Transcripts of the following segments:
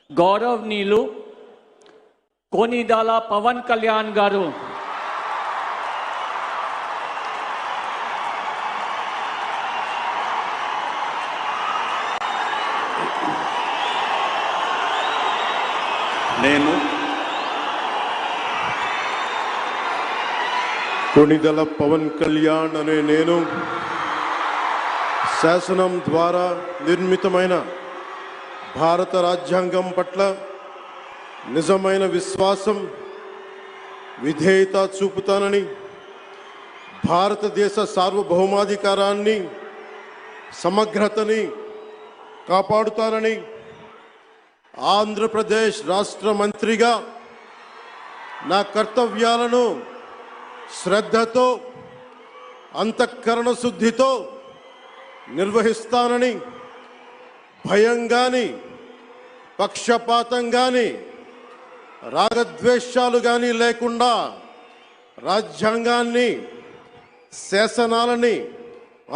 గౌరవనీయులు కొనిదెల పవన్ కళ్యాణ్ గారు నేను కొనిదెల పవన్ కళ్యాణ్ అనే నేను శాసనం ద్వారా నిర్మితమైన భారత రాజ్యాంగం పట్ల నిజమైన విశ్వాసం విధేయత చూపుతానని, భారతదేశ సార్వభౌమాధికారాన్ని సమగ్రతని కాపాడుతానని, ఆంధ్రప్రదేశ్ రాష్ట్ర మంత్రిగా నా కర్తవ్యాలను శ్రద్ధతో అంతఃకరణ శుద్ధితో నిర్వహిస్తానని, భయం గాని పక్షపాతం గాని రాగద్వేషాలు గాని లేకుండా రాజ్యాంగాన్ని శాసనాలని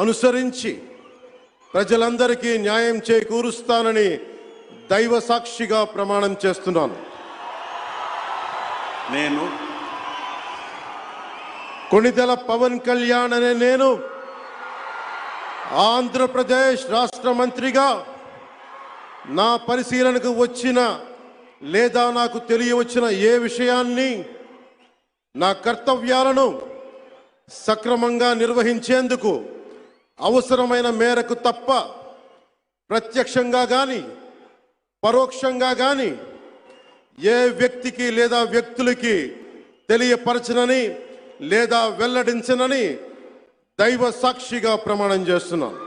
అనుసరించి ప్రజలందరికీ న్యాయం చేకూరుస్తానని దైవ సాక్షిగా ప్రమాణం చేస్తున్నాను. నేను కొనిదెల పవన్ కళ్యాణ్ అనే నేను ఆంధ్రప్రదేశ్ రాష్ట్ర మంత్రిగా నా పరిశీలనకు వచ్చిన లేదా నాకు తెలియవచ్చిన ఏ విషయాన్ని నా కర్తవ్యాలను సక్రమంగా నిర్వహించేందుకు అవసరమైన మేరకు తప్ప ప్రత్యక్షంగా కానీ పరోక్షంగా కానీ ఏ వ్యక్తికి లేదా వ్యక్తులకి తెలియపరచనని లేదా వెల్లడించనని దైవ సాక్షిగా ప్రమాణం చేస్తున్నాను.